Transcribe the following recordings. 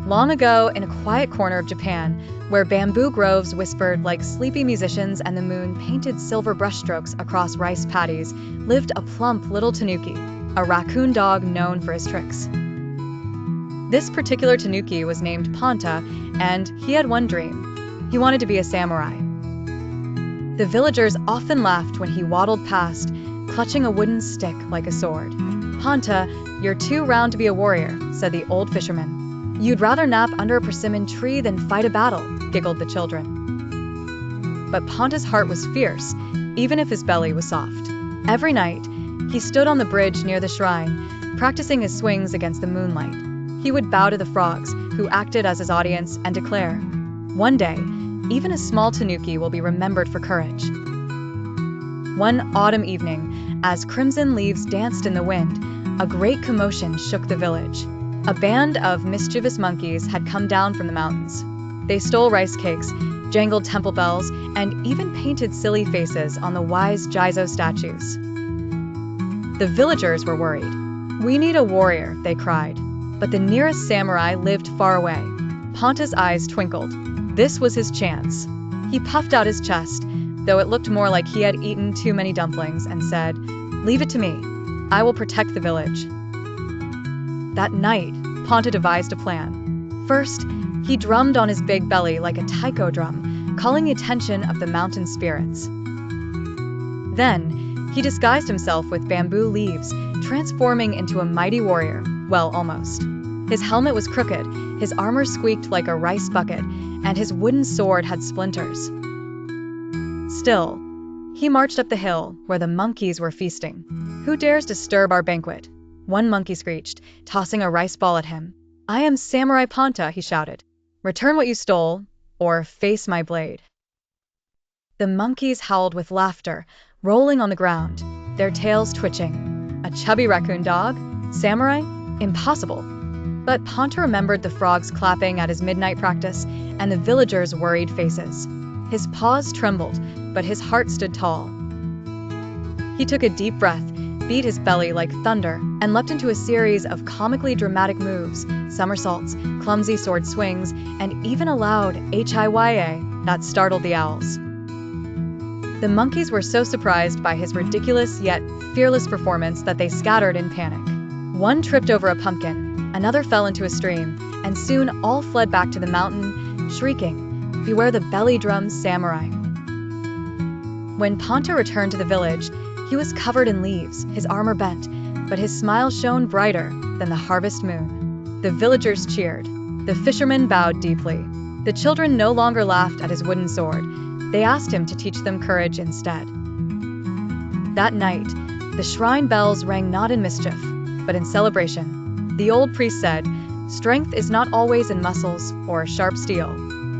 Long ago, in a quiet corner of Japan, where bamboo groves whispered like sleepy musicians and the moon painted silver brushstrokes across rice paddies, lived a plump little tanuki, a raccoon dog known for his tricks. This particular tanuki was named Panta, and he had one dream. He wanted to be a samurai. The villagers often laughed when he waddled past, clutching a wooden stick like a sword. "Panta, you're too round to be a warrior," said the old fisherman. "You'd rather nap under a persimmon tree than fight a battle," giggled the children. But Panta's heart was fierce, even if his belly was soft. Every night, he stood on the bridge near the shrine, practicing his swings against the moonlight. He would bow to the frogs, who acted as his audience, and declare, "One day, even a small tanuki will be remembered for courage." One autumn evening, as crimson leaves danced in the wind, a great commotion shook the village. A band of mischievous monkeys had come down from the mountains. They stole rice cakes, jangled temple bells, and even painted silly faces on the wise Jizo statues. The villagers were worried. "We need a warrior," they cried. But the nearest samurai lived far away. Panta's eyes twinkled. This was his chance. He puffed out his chest, though it looked more like he had eaten too many dumplings, and said, "Leave it to me. I will protect the village." That night, Panta devised a plan. First, he drummed on his big belly like a taiko drum, calling the attention of the mountain spirits. Then, he disguised himself with bamboo leaves, transforming into a mighty warrior. Well, almost. His helmet was crooked, his armor squeaked like a rice bucket, and his wooden sword had splinters. Still, he marched up the hill, where the monkeys were feasting. "Who dares disturb our banquet?" One monkey screeched, tossing a rice ball at him. "I am Samurai Panta," he shouted. "Return what you stole, or face my blade." The monkeys howled with laughter, rolling on the ground, their tails twitching. A chubby raccoon dog? Samurai? Impossible. But Panta remembered the frogs clapping at his midnight practice, and the villagers' worried faces. His paws trembled, but his heart stood tall. He took a deep breath, beat his belly like thunder, and leapt into a series of comically dramatic moves, somersaults, clumsy sword swings, and even a loud "Hiya" that startled the owls. The monkeys were so surprised by his ridiculous yet fearless performance that they scattered in panic. One tripped over a pumpkin, another fell into a stream, and soon all fled back to the mountain, shrieking, "Beware the Belly-Durm samurai." When Panta returned to the village, he was covered in leaves, his armor bent, but his smile shone brighter than the harvest moon. The villagers cheered. The fishermen bowed deeply. The children no longer laughed at his wooden sword. They asked him to teach them courage instead. That night, the shrine bells rang not in mischief, but in celebration. The old priest said, "Strength is not always in muscles or sharp steel.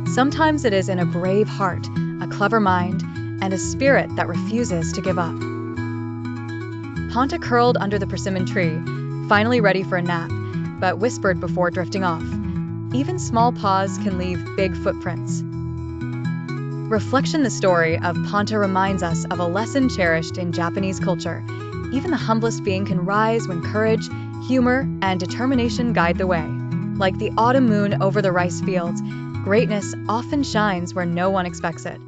Sometimes it is in a brave heart, a clever mind, and a spirit that refuses to give up." Panta curled under the persimmon tree, finally ready for a nap, but whispered before drifting off, "Even small paws can leave big footprints." Reflection: the story of Panta reminds us of a lesson cherished in Japanese culture. Even the humblest being can rise when courage, humor, and determination guide the way. Like the autumn moon over the rice fields, greatness often shines where no one expects it.